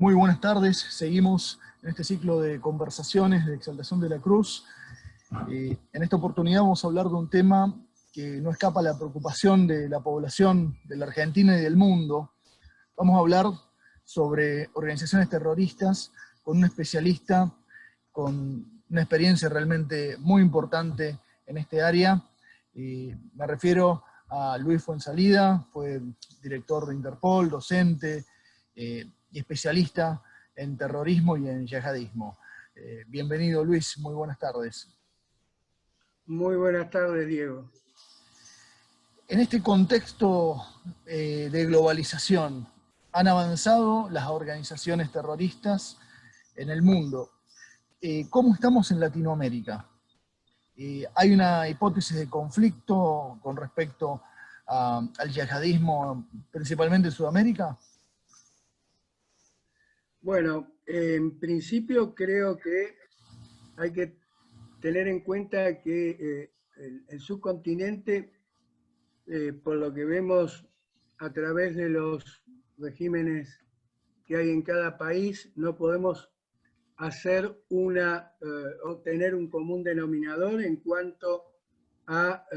Muy buenas tardes, seguimos en este ciclo de conversaciones de Exaltación de la Cruz. En esta oportunidad vamos a hablar de un tema que no escapa a la preocupación de la población de la Argentina y del mundo. Vamos a hablar sobre organizaciones terroristas con un especialista con una experiencia realmente muy importante en este área. Me refiero a Luis Fuenzalida, fue director de Interpol, docente y especialista en terrorismo y en yihadismo. Bienvenido, Luis, muy buenas tardes. Muy buenas tardes, Diego. En este contexto de globalización, han avanzado las organizaciones terroristas en el mundo. ¿Cómo estamos en Latinoamérica? ¿Hay una hipótesis de conflicto con respecto al yihadismo, principalmente en Sudamérica? Bueno, en principio creo que hay que tener en cuenta que el subcontinente, por lo que vemos a través de los regímenes que hay en cada país, no podemos hacer o tener un común denominador en cuanto a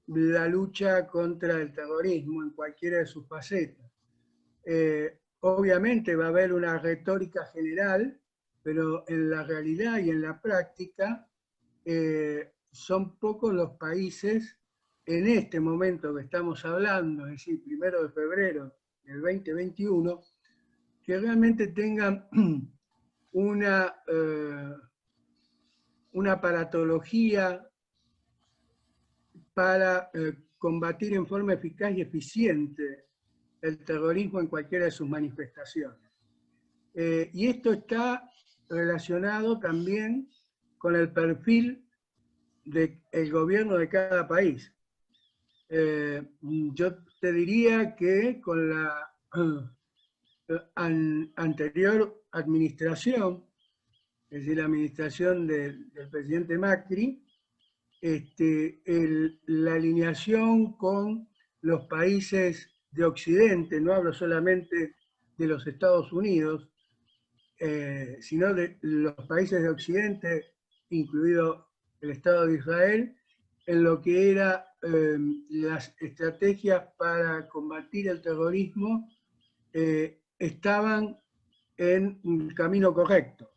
la lucha contra el terrorismo en cualquiera de sus facetas. Obviamente va a haber una retórica general, pero en la realidad y en la práctica son pocos los países en este momento que estamos hablando, es decir, 1 de febrero del 2021, que realmente tengan una aparatología para combatir en forma eficaz y eficiente el terrorismo en cualquiera de sus manifestaciones. Y esto está relacionado también con el perfil del gobierno de cada país. Yo te diría que con la anterior administración, es decir, la administración del presidente Macri, la alineación con los países de Occidente, no hablo solamente de los Estados Unidos, sino de los países de Occidente, incluido el Estado de Israel, en lo que eran las estrategias para combatir el terrorismo, estaban en un camino correcto.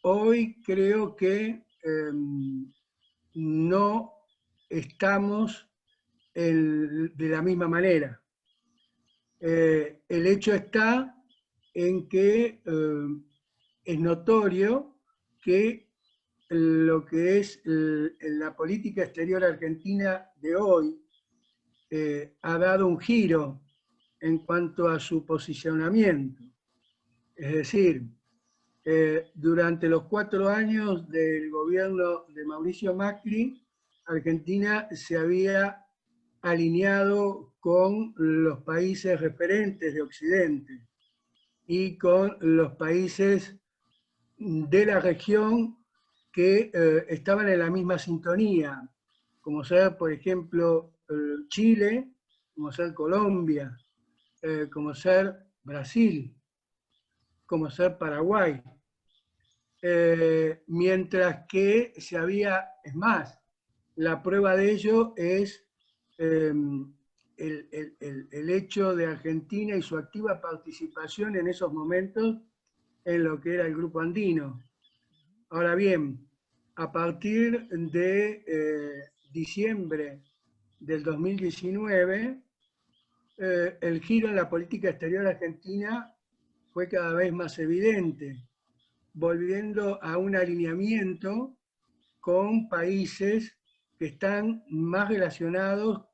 Hoy creo que no estamos de la misma manera. El hecho está en que es notorio que lo que es la política exterior argentina de hoy ha dado un giro en cuanto a su posicionamiento. Es decir, durante los 4 años del gobierno de Mauricio Macri, Argentina se había alineado con los países referentes de Occidente y con los países de la región que estaban en la misma sintonía, como ser, por ejemplo, Chile, como ser Colombia, como ser Brasil, como ser Paraguay. Mientras que es más, la prueba de ello es el hecho de Argentina y su activa participación en esos momentos en lo que era el Grupo Andino. Ahora bien, a partir de diciembre del 2019, el giro en la política exterior argentina fue cada vez más evidente, volviendo a un alineamiento con países que están más relacionados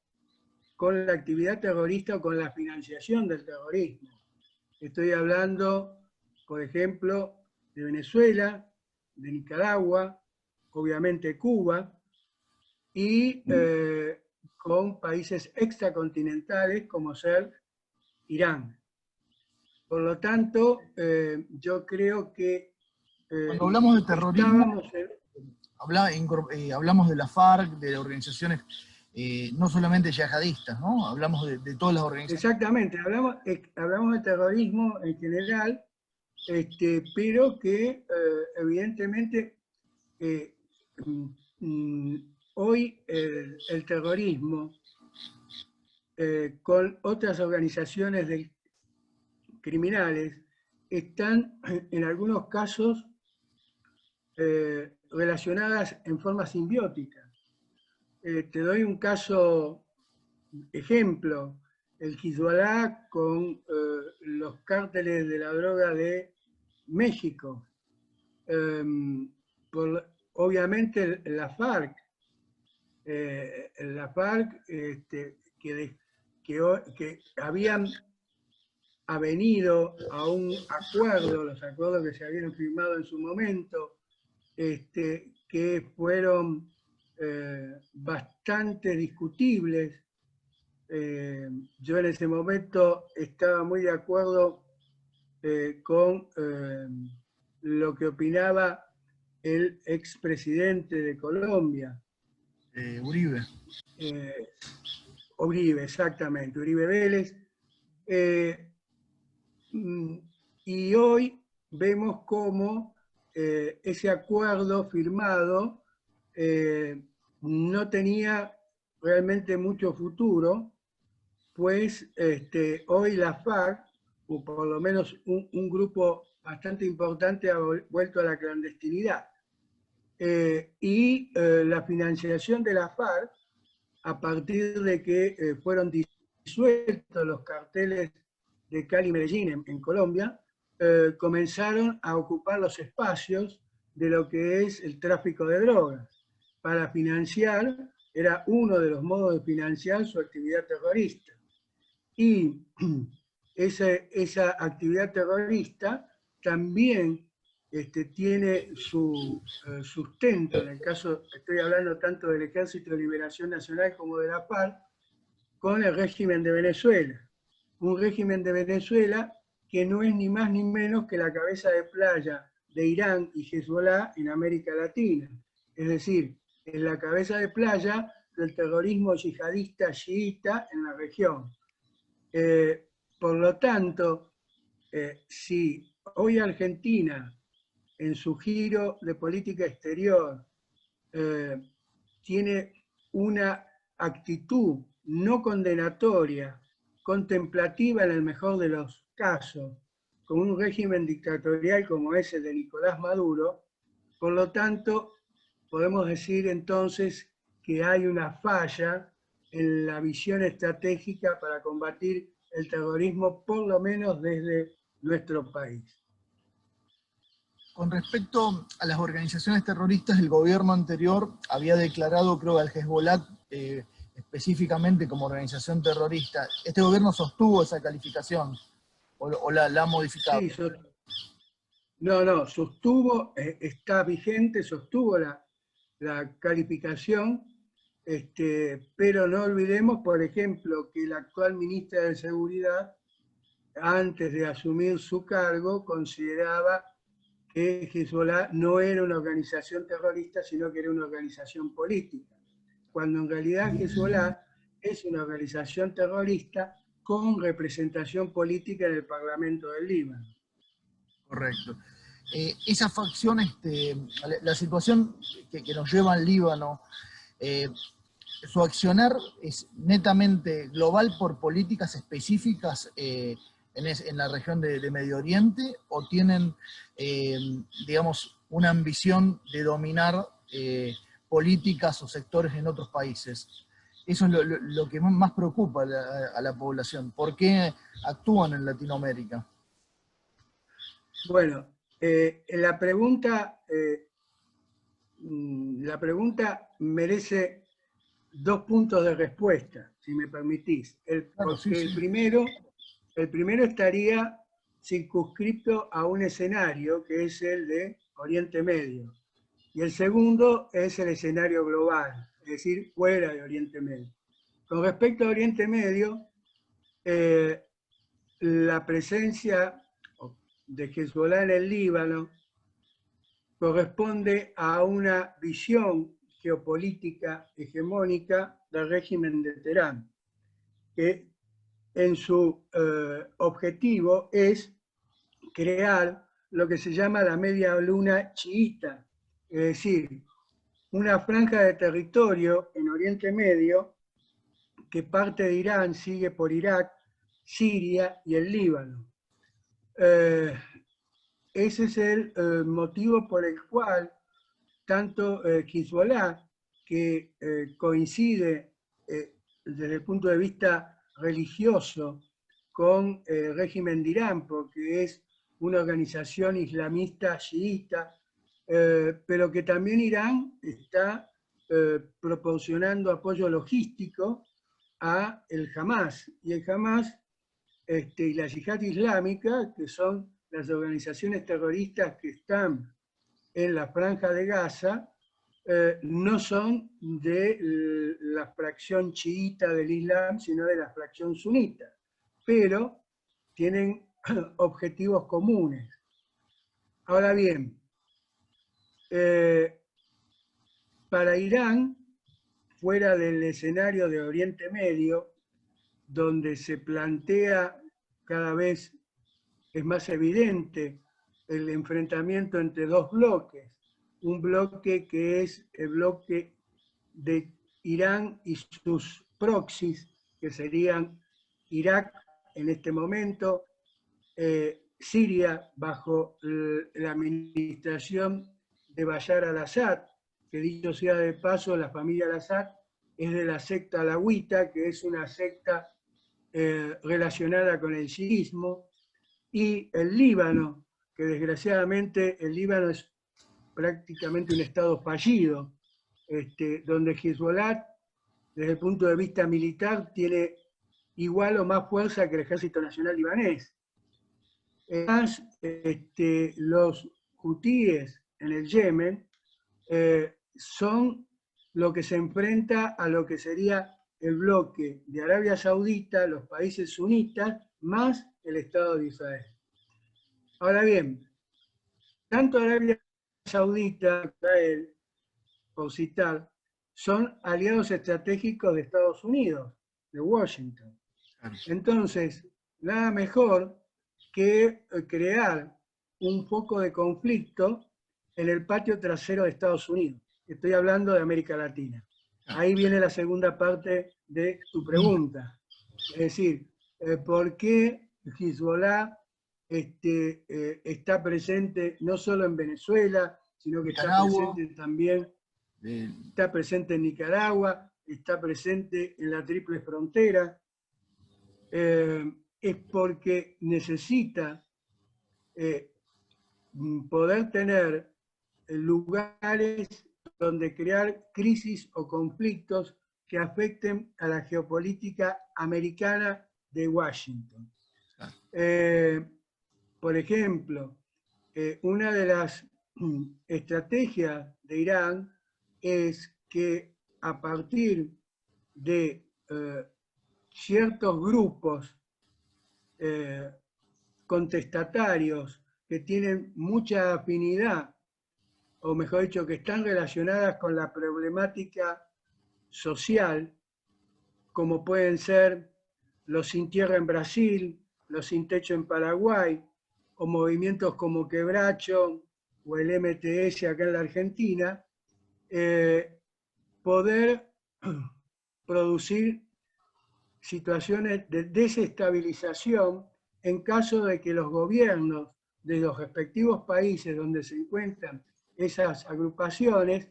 con la actividad terrorista o con la financiación del terrorismo. Estoy hablando, por ejemplo, de Venezuela, de Nicaragua, obviamente Cuba, y con países extracontinentales como ser Irán. Por lo tanto, yo creo que cuando hablamos de terrorismo, hablamos de la FARC, de organizaciones no solamente yihadistas, ¿no? Hablamos de todas las organizaciones. Exactamente, hablamos de terrorismo en general, pero que evidentemente hoy el terrorismo con otras organizaciones criminales están en algunos casos relacionadas en forma simbiótica. Te doy un caso, ejemplo, el Hezbollah con los cárteles de la droga de México. Obviamente la FARC, que habían venido a un acuerdo, los acuerdos que se habían firmado en su momento, que fueron bastante discutibles. Yo en ese momento estaba muy de acuerdo con lo que opinaba el expresidente de Colombia. Uribe. Uribe, exactamente, Uribe Vélez. Y hoy vemos cómo ese acuerdo firmado no tenía realmente mucho futuro, pues hoy la FARC, o por lo menos un grupo bastante importante, ha vuelto a la clandestinidad. Y la financiación de la FARC, a partir de que fueron disueltos los carteles de Cali y Medellín en Colombia, comenzaron a ocupar los espacios de lo que es el tráfico de drogas para financiar, era uno de los modos de financiar su actividad terrorista. Y esa actividad terrorista también tiene su sustento, en el caso, estoy hablando tanto del Ejército de Liberación Nacional como de la FARC, con el régimen de Venezuela. Un régimen de Venezuela que no es ni más ni menos que la cabeza de playa de Irán y Hezbollah en América Latina. Es decir, es la cabeza de playa del terrorismo yihadista chiita en la región. Por lo tanto, si hoy Argentina, en su giro de política exterior, tiene una actitud no condenatoria, contemplativa en el mejor de los casos, con un régimen dictatorial como ese de Nicolás Maduro, por lo tanto, podemos decir entonces que hay una falla en la visión estratégica para combatir el terrorismo, por lo menos desde nuestro país. Con respecto a las organizaciones terroristas, el gobierno anterior había declarado, creo, al Hezbollah específicamente como organización terrorista. ¿Este gobierno sostuvo esa calificación o la ha modificado? Sí, no, sostuvo, está vigente, sostuvo la calificación, pero no olvidemos, por ejemplo, que la actual ministra de Seguridad, antes de asumir su cargo, consideraba que Hezbollah no era una organización terrorista, sino que era una organización política, cuando en realidad Hezbollah es una organización terrorista con representación política en el Parlamento del Líbano. Correcto. Esa facción, la situación que nos lleva al Líbano, su accionar es netamente global por políticas específicas en la región de Medio Oriente, o tienen, digamos, una ambición de dominar políticas o sectores en otros países. Eso es lo que más preocupa a la población. ¿Por qué actúan en Latinoamérica? Bueno, la pregunta merece dos puntos de respuesta, si me permitís. Claro, Porque sí. el primero estaría circunscripto a un escenario que es el de Oriente Medio. Y el segundo es el escenario global, es decir, fuera de Oriente Medio. Con respecto a Oriente Medio, la presencia de Hezbollah en el Líbano corresponde a una visión geopolítica hegemónica del régimen de Teherán, que en su objetivo es crear lo que se llama la media luna chiita, es decir, una franja de territorio en Oriente Medio que parte de Irán, sigue por Irak, Siria y el Líbano. Ese es el motivo por el cual tanto Hezbollah, que coincide desde el punto de vista religioso con el régimen de Irán, porque es una organización islamista chiita, pero que también Irán está proporcionando apoyo logístico a el Hamas. Y el Hamas y la Yihad Islámica, que son las organizaciones terroristas que están en la Franja de Gaza, no son de la fracción chiita del Islam, sino de la fracción sunita, pero tienen objetivos comunes. Ahora bien, para Irán, fuera del escenario de Oriente Medio, donde se plantea cada vez es más evidente el enfrentamiento entre dos bloques, un bloque que es el bloque de Irán y sus proxies, que serían Irak en este momento, Siria bajo la administración de Bashar al-Assad, que dicho sea de paso, la familia al-Assad es de la secta alawita, que es una secta relacionada con el chiismo, y el Líbano, que desgraciadamente el Líbano es prácticamente un estado fallido, donde Hezbollah, desde el punto de vista militar, tiene igual o más fuerza que el Ejército Nacional Libanés. Además, los hutíes en el Yemen son lo que se enfrenta a lo que sería el bloque de Arabia Saudita, los países sunitas, más el Estado de Israel. Ahora bien, tanto Arabia Saudita como Israel, por citar, son aliados estratégicos de Estados Unidos, de Washington. Entonces, nada mejor que crear un foco de conflicto en el patio trasero de Estados Unidos. Estoy hablando de América Latina. Ahí viene la segunda parte de tu pregunta. Es decir, ¿por qué Hezbollah está presente no solo en Venezuela, sino que está presente también, está presente en Nicaragua, está presente en la Triple Frontera? Es porque necesita poder tener lugares donde crear crisis o conflictos que afecten a la geopolítica americana de Washington. Por ejemplo, una de las estrategias de Irán es que a partir de ciertos grupos contestatarios que tienen mucha afinidad, o mejor dicho, que están relacionadas con la problemática social, como pueden ser los Sin Tierra en Brasil, los Sin Techo en Paraguay, o movimientos como Quebracho o el MTS acá en la Argentina, poder producir situaciones de desestabilización en caso de que los gobiernos de los respectivos países donde se encuentran esas agrupaciones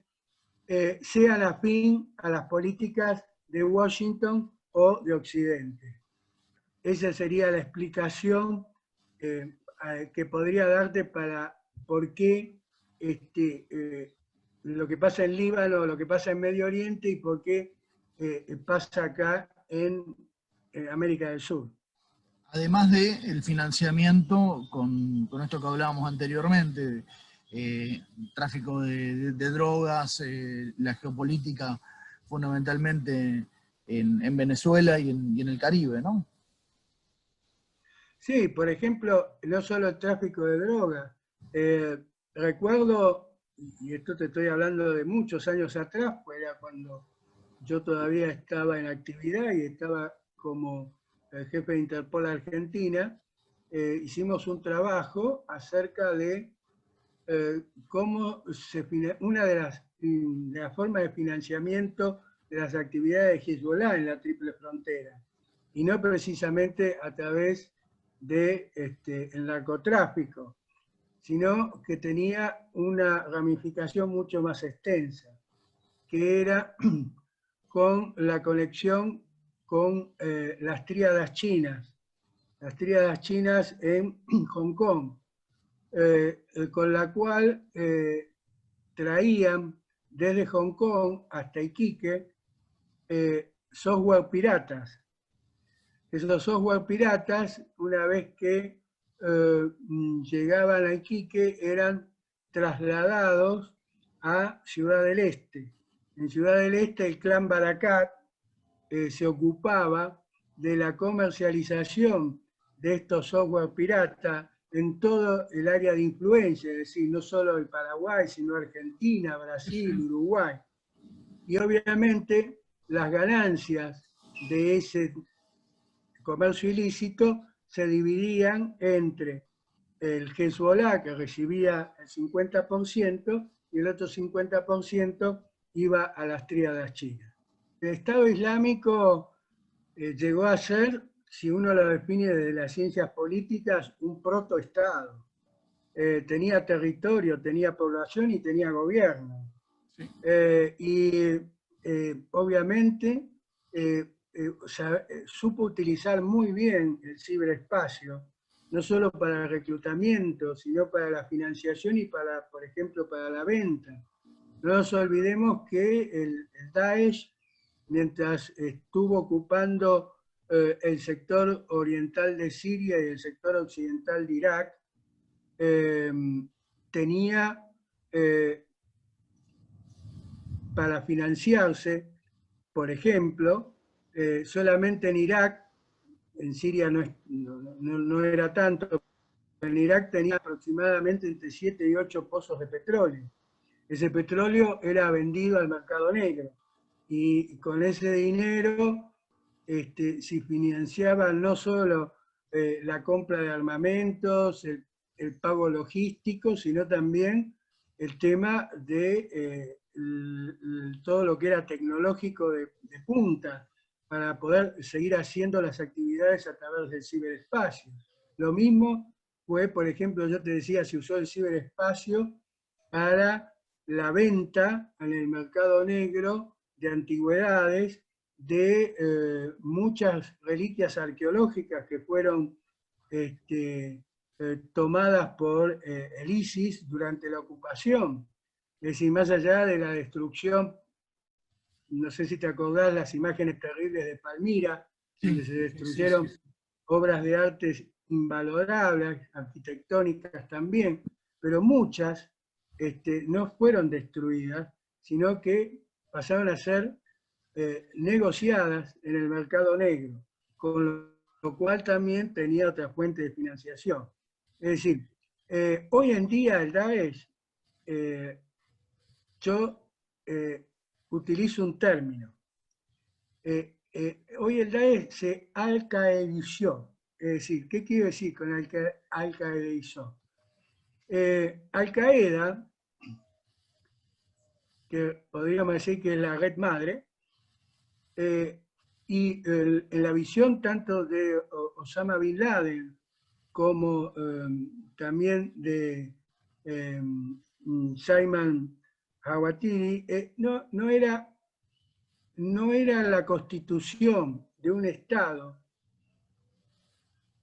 sean afín a las políticas de Washington o de Occidente. Esa sería la explicación que podría darte para por qué lo que pasa en Líbano, lo que pasa en Medio Oriente y por qué pasa acá en América del Sur. Además del financiamiento con esto que hablábamos anteriormente, tráfico de drogas, la geopolítica fundamentalmente en Venezuela y en el Caribe, ¿no? Sí, por ejemplo, no solo el tráfico de drogas. Recuerdo, y esto te estoy hablando de muchos años atrás, pues era cuando yo todavía estaba en actividad y estaba como el jefe de Interpol Argentina, hicimos un trabajo acerca de cómo una de las formas de financiamiento de las actividades de Hezbollah en la Triple Frontera, y no precisamente a través del narcotráfico, sino que tenía una ramificación mucho más extensa, que era con la conexión con las tríadas chinas en Hong Kong, con la cual traían desde Hong Kong hasta Iquique software piratas. Esos software piratas, una vez que llegaban a Iquique, eran trasladados a Ciudad del Este. En Ciudad del Este el clan Barakat se ocupaba de la comercialización de estos software pirata en todo el área de influencia, es decir, no solo el Paraguay, sino Argentina, Brasil, Uruguay. Y obviamente las ganancias de ese comercio ilícito se dividían entre el Hezbollah, que recibía el 50%, y el otro 50% iba a las tríadas chinas. El Estado Islámico llegó a ser, si uno lo define desde las ciencias políticas, un protoestado. Tenía territorio, tenía población y tenía gobierno. Sí. Obviamente supo utilizar muy bien el ciberespacio, no solo para el reclutamiento, sino para la financiación y para, por ejemplo, para la venta. No nos olvidemos que el Daesh, mientras estuvo ocupando el sector oriental de Siria y el sector occidental de Irak, tenía para financiarse, por ejemplo, solamente en Irak, en Siria no era tanto, en Irak tenía aproximadamente entre 7 y 8 pozos de petróleo. Ese petróleo era vendido al mercado negro y con ese dinero se financiaba no solo la compra de armamentos, el pago logístico, sino también el tema de todo lo que era tecnológico de punta para poder seguir haciendo las actividades a través del ciberespacio. Lo mismo fue, por ejemplo, yo te decía, se usó el ciberespacio para la venta en el mercado negro de antigüedades de muchas reliquias arqueológicas que fueron tomadas por el ISIS durante la ocupación. Es decir, más allá de la destrucción, no sé si te acordás las imágenes terribles de Palmira, donde se destruyeron obras de arte invalorables, arquitectónicas también, pero muchas no fueron destruidas, sino que pasaron a ser negociadas en el mercado negro, con lo cual también tenía otra fuente de financiación. Es decir, hoy en día el Daesh, yo utilizo un término. Hoy el Daesh se alcaedizó. Es decir, ¿qué quiero decir con alcaedizó? Al-Qaeda, que podríamos decir que es la red madre, y en la visión tanto de Osama Bin Laden como también de Ayman Zawahiri, no era la constitución de un Estado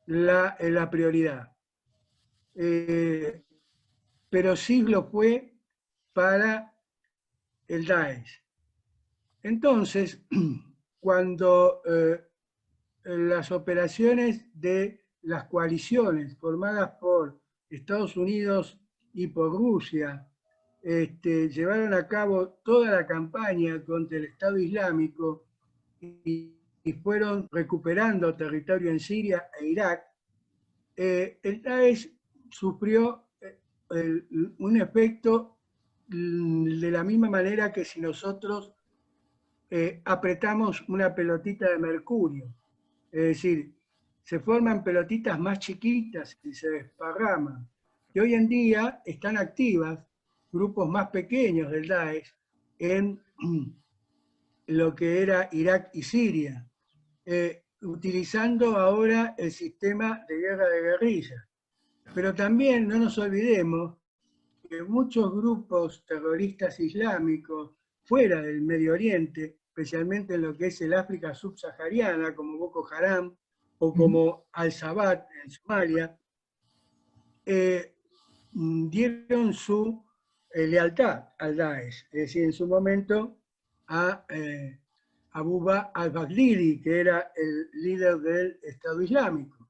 la prioridad, pero sí lo fue para el Daesh. Entonces, cuando las operaciones de las coaliciones formadas por Estados Unidos y por Rusia llevaron a cabo toda la campaña contra el Estado Islámico y fueron recuperando territorio en Siria e Irak, el Daesh sufrió un efecto de la misma manera que si nosotros apretamos una pelotita de mercurio. Es decir, se forman pelotitas más chiquitas y se desparraman. Y hoy en día están activas grupos más pequeños del Daesh en lo que era Irak y Siria, utilizando ahora el sistema de guerra de guerrillas. Pero también no nos olvidemos que muchos grupos terroristas islámicos fuera del Medio Oriente, especialmente en lo que es el África subsahariana, como Boko Haram o como Al-Shabaab en Somalia, dieron su lealtad al Daesh, es decir, en su momento a Abu Bakr al-Baghdadi, que era el líder del Estado Islámico.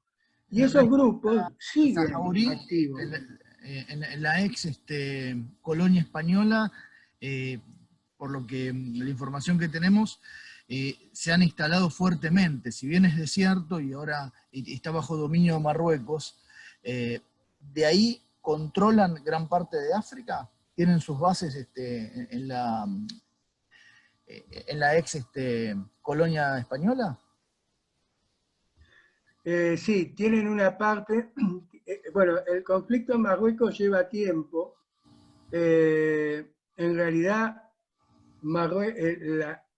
Y esos grupos siguen activos. En la ex colonia española, por lo que la información que tenemos, se han instalado fuertemente. Si bien es desierto y ahora está bajo dominio de Marruecos, de ahí controlan gran parte de África, tienen sus bases en la ex colonia española. Sí, tienen una parte, bueno, el conflicto en Marruecos lleva tiempo. En realidad,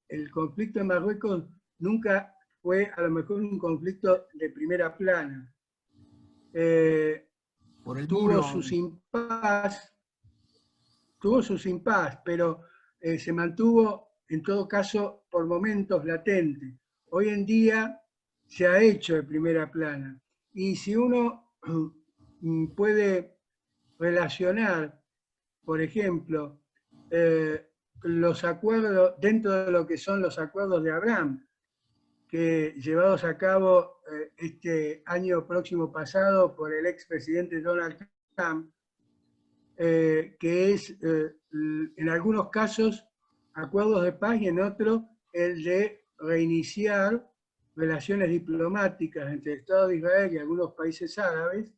el conflicto en Marruecos nunca fue a lo mejor un conflicto de primera plana. Por el tuvo muro. sus impas, pero se mantuvo en todo caso por momentos latente. Hoy en día se ha hecho de primera plana. Y si uno puede relacionar, por ejemplo, los acuerdos, dentro de lo que son los acuerdos de Abraham, que llevados a cabo este año próximo pasado por el expresidente Donald Trump, que es en algunos casos acuerdos de paz y en otros el de reiniciar relaciones diplomáticas entre el Estado de Israel y algunos países árabes.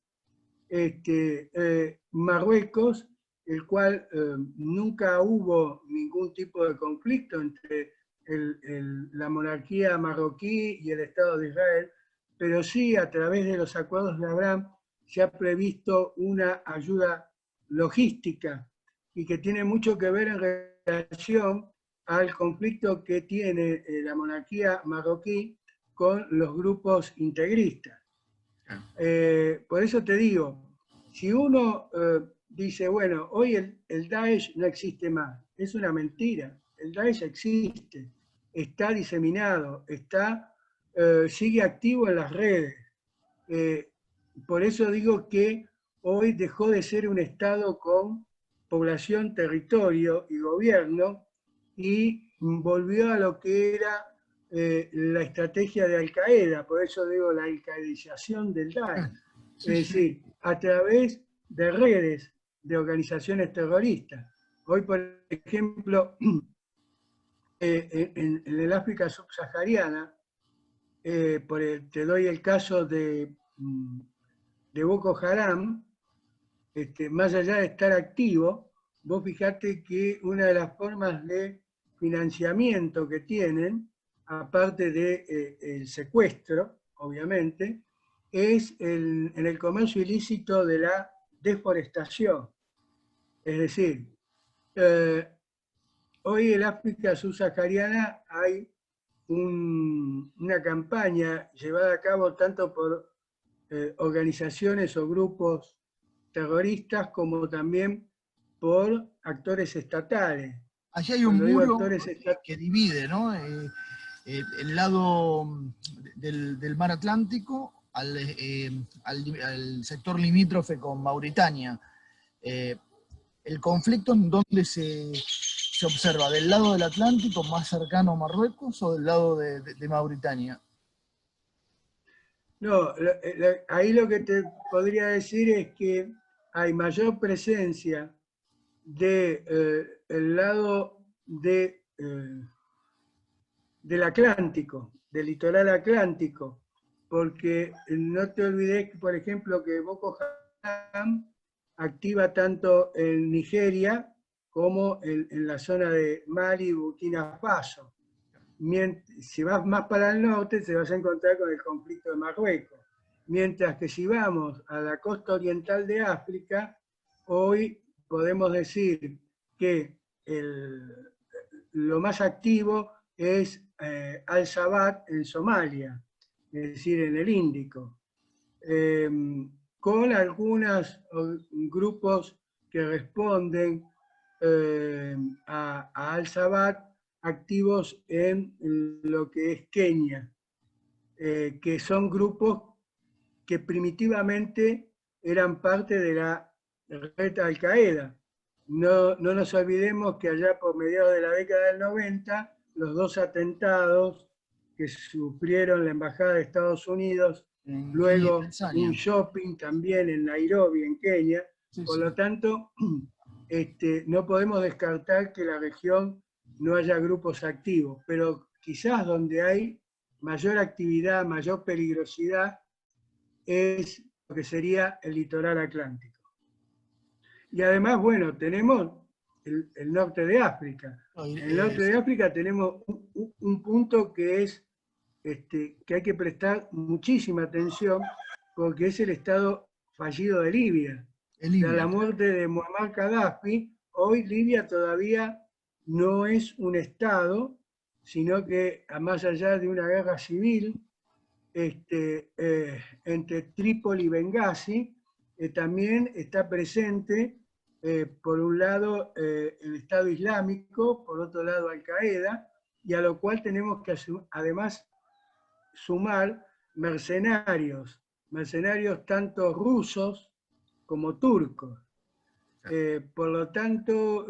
Marruecos, el cual nunca hubo ningún tipo de conflicto entre la monarquía marroquí y el Estado de Israel, pero sí a través de los acuerdos de Abraham se ha previsto una ayuda logística y que tiene mucho que ver en relación al conflicto que tiene la monarquía marroquí con los grupos integristas. Por eso te digo, si uno dice, bueno, hoy el Daesh no existe más, es una mentira. El Daesh existe, está diseminado, sigue activo en las redes. Por eso digo que hoy dejó de ser un Estado con población, territorio y gobierno y volvió a lo que era la estrategia de Al-Qaeda, por eso digo la alcaedización del Daesh, es decir, a través de redes de organizaciones terroristas. Hoy, por ejemplo, en el África subsahariana, te doy el caso de Boko Haram, más allá de estar activo, vos fijate que una de las formas de financiamiento que tienen, aparte del secuestro, obviamente, es en el comercio ilícito de la deforestación. Es decir, hoy en África subsahariana hay una campaña llevada a cabo tanto por organizaciones o grupos terroristas como también por actores estatales. Allí hay un muro que divide, ¿no? El lado del mar Atlántico al sector limítrofe con Mauritania. ¿El conflicto en dónde se observa? ¿Del lado del Atlántico, más cercano a Marruecos, o del lado de Mauritania? No, ahí lo que te podría decir es que hay mayor presencia del lado del Atlántico, del litoral atlántico, porque no te olvides, por ejemplo, que Boko Haram activa tanto en Nigeria como en la zona de Mali y Burkina Faso. si vas más para el norte, te vas a encontrar con el conflicto de Marruecos. Mientras que si vamos a la costa oriental de África, hoy podemos decir que lo más activo es Al-Shabaab en Somalia, es decir, en el Índico, con algunos grupos que responden a Al-Shabaab activos en lo que es Kenia, que son grupos que primitivamente eran parte de la red Al-Qaeda. No nos olvidemos que allá por mediados de la década del 90, los 2 atentados que sufrieron la Embajada de Estados Unidos, luego un shopping también en Nairobi, en Kenia. Por lo tanto, no podemos descartar que la región no haya grupos activos, pero quizás donde hay mayor actividad, mayor peligrosidad, es lo que sería el litoral atlántico. Y además, bueno, tenemos el norte de África. En el norte de África tenemos un punto que es que hay que prestar muchísima atención, porque es el estado fallido de Libia. Tras la muerte de Muammar Gaddafi, hoy Libia todavía no es un estado, sino que más allá de una guerra civil entre Trípoli y Benghazi, también está presente, por un lado, el Estado Islámico, por otro lado, Al-Qaeda, y a lo cual tenemos que además sumar mercenarios tanto rusos como turcos. Por lo tanto,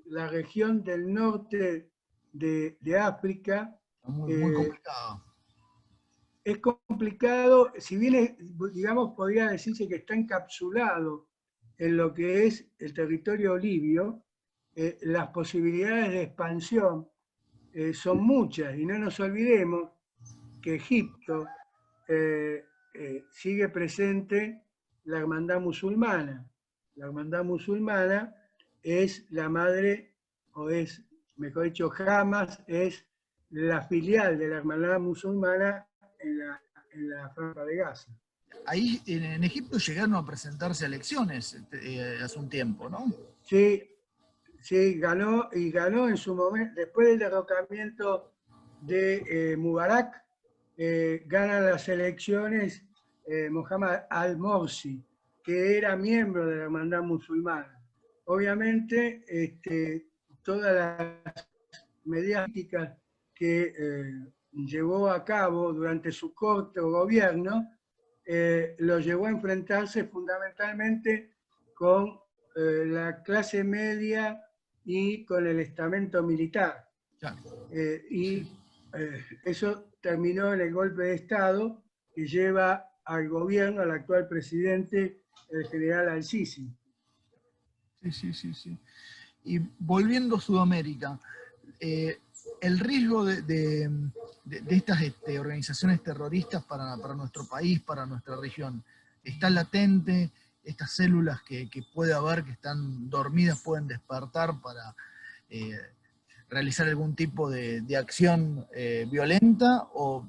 la región del norte de África muy complicado. Es complicado, si bien, digamos, podría decirse que está encapsulado en lo que es el territorio libio, las posibilidades de expansión son muchas, y no nos olvidemos que Egipto sigue presente la hermandad musulmana. La hermandad musulmana es la madre, o es, mejor dicho, Hamas es la filial de la hermandad musulmana en la franja de Gaza. Ahí en Egipto llegaron a presentarse elecciones hace un tiempo, ¿no? Sí, ganó en su momento, después del derrocamiento de Mubarak, ganan las elecciones Mohamed al-Morsi, que era miembro de la hermandad musulmana. Obviamente, todas las medidas políticas que llevó a cabo durante su corto gobierno, lo llevó a enfrentarse fundamentalmente con la clase media y con el estamento militar. Eso terminó en el golpe de Estado que lleva al gobierno, al actual presidente, el general al-Sisi. Sí. Y volviendo a Sudamérica, el riesgo de estas organizaciones terroristas para nuestro país, para nuestra región, ¿está latente? Estas células que puede haber, que están dormidas, pueden despertar para realizar algún tipo de acción violenta, o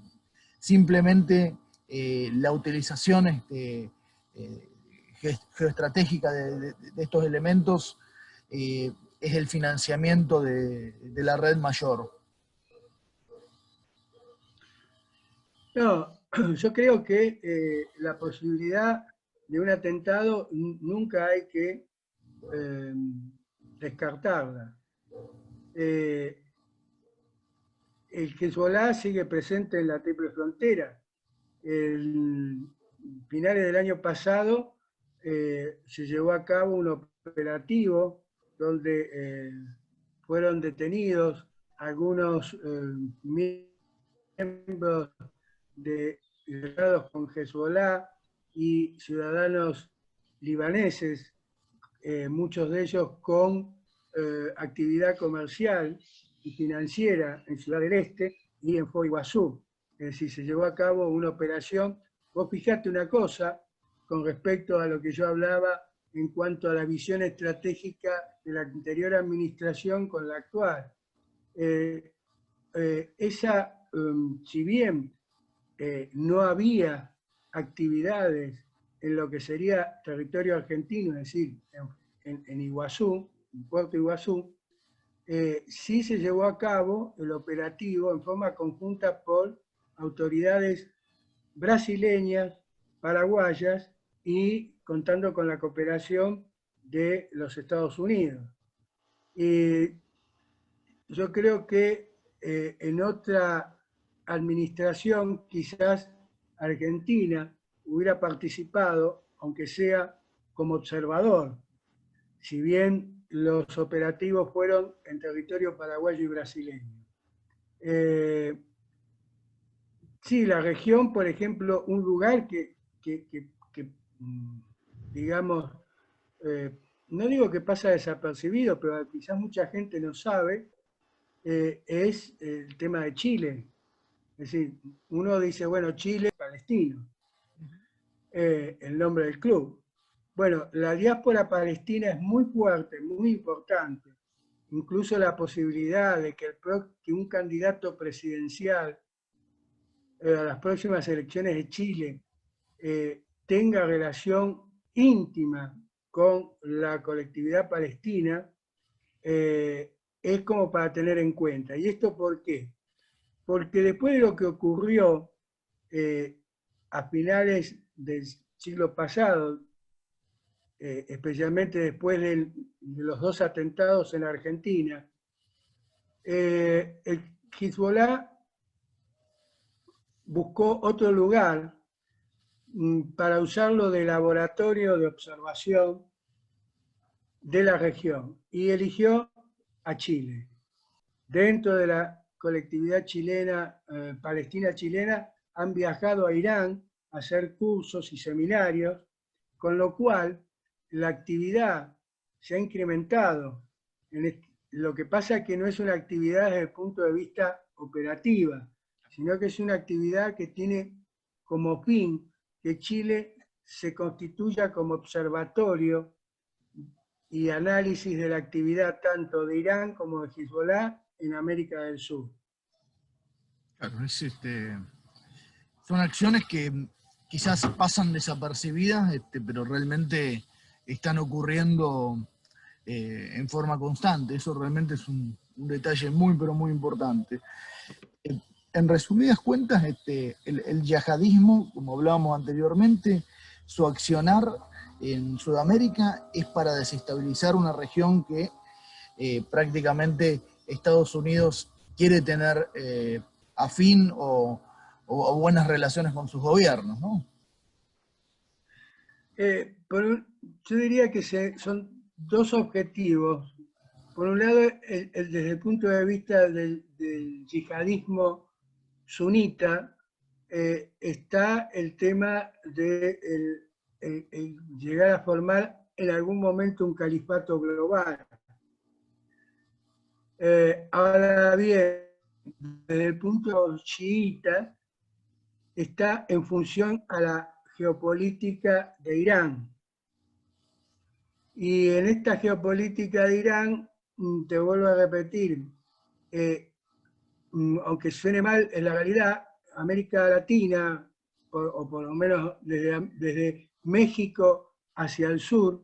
simplemente la utilización geoestratégica de estos elementos es el financiamiento de la red mayor? No, yo creo que la posibilidad de un atentado nunca hay que descartarla. El Hezbollah sigue presente en la triple frontera. Finales del año pasado se llevó a cabo un operativo donde fueron detenidos algunos miembros con Hezbollah y ciudadanos libaneses, muchos de ellos con actividad comercial y financiera en Ciudad del Este y en Foz do Iguazú. Es decir, se llevó a cabo una operación. Vos fijate una cosa con respecto a lo que yo hablaba en cuanto a la visión estratégica de la anterior administración con la actual. si bien no había actividades en lo que sería territorio argentino, es decir, en Iguazú, en Puerto Iguazú, sí se llevó a cabo el operativo en forma conjunta por autoridades brasileñas, paraguayas y contando con la cooperación de los Estados Unidos. Yo creo que en otra administración, quizás Argentina hubiera participado, aunque sea como observador, si bien los operativos fueron en territorio paraguayo y brasileño. Sí, la región, por ejemplo, un lugar que digamos, no digo que pasa desapercibido, pero quizás mucha gente no sabe, es el tema de Chile. Es decir, uno dice, bueno, Chile, palestino, el nombre del club. Bueno, la diáspora palestina es muy fuerte, muy importante. Incluso la posibilidad de que un candidato presidencial a las próximas elecciones de Chile tenga relación íntima con la colectividad palestina, es como para tener en cuenta. ¿Y esto por qué? Porque después de lo que ocurrió a finales del siglo pasado, especialmente después de los 2 atentados en Argentina, el Hezbollah buscó otro lugar para usarlo de laboratorio de observación de la región y eligió a Chile. Dentro de la colectividad chilena, palestina chilena, han viajado a Irán a hacer cursos y seminarios, con lo cual la actividad se ha incrementado. Lo que pasa es que no es una actividad desde el punto de vista operativa, sino que es una actividad que tiene como fin que Chile se constituya como observatorio y análisis de la actividad tanto de Irán como de Hezbollah en América del Sur. Claro, son acciones que quizás pasan desapercibidas, pero realmente están ocurriendo en forma constante. Eso realmente es un detalle muy, pero muy importante. En resumidas cuentas, el yihadismo, como hablábamos anteriormente, su accionar en Sudamérica es para desestabilizar una región que prácticamente Estados Unidos quiere tener afín o buenas relaciones con sus gobiernos, ¿no? Yo diría que son 2 objetivos. Por un lado, desde el punto de vista del yihadismo sunita, está el tema de el llegar a formar en algún momento un califato global. Ahora bien, desde el punto chiita, está en función a la geopolítica de Irán. Y en esta geopolítica de Irán, te vuelvo a repetir, aunque suene mal, en la realidad, América Latina, o por lo menos desde México hacia el sur,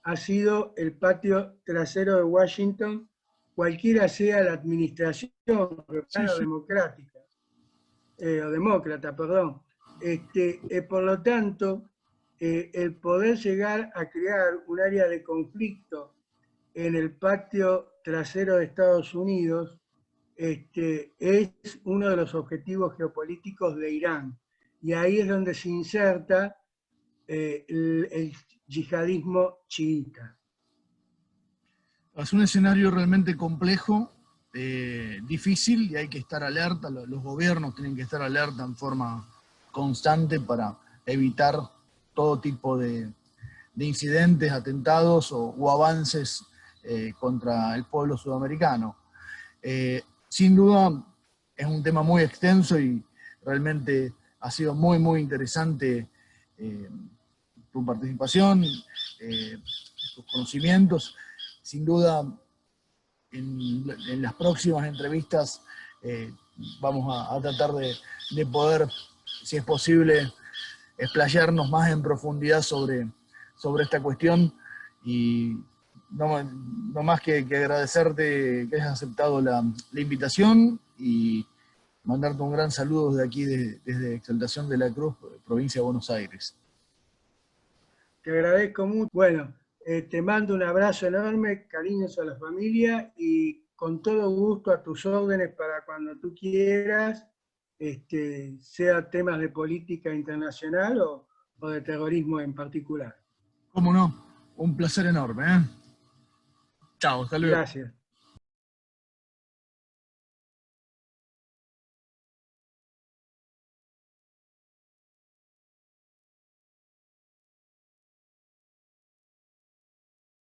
ha sido el patio trasero de Washington, cualquiera sea la administración republicana o democrática, o demócrata, perdón. Por lo tanto, el poder llegar a crear un área de conflicto en el patio trasero de Estados Unidos es uno de los objetivos geopolíticos de Irán. Y ahí es donde se inserta el yihadismo chiita. Es un escenario realmente complejo, difícil, y hay que estar alerta, los gobiernos tienen que estar alerta en forma constante para evitar todo tipo de incidentes, atentados o avances contra el pueblo sudamericano. Sin duda es un tema muy extenso y realmente ha sido muy, muy interesante tu participación, tus conocimientos. Sin duda, en las próximas entrevistas vamos a tratar de poder, si es posible, explayarnos más en profundidad sobre esta cuestión, y no más que agradecerte que hayas aceptado la invitación, y mandarte un gran saludo desde aquí, desde Exaltación de la Cruz, provincia de Buenos Aires. Te agradezco mucho. Bueno, te mando un abrazo enorme, cariños a la familia, y con todo gusto a tus órdenes para cuando tú quieras, sea temas de política internacional o de terrorismo en particular. Cómo no, un placer enorme, ¿eh? Chao, hasta luego. Gracias.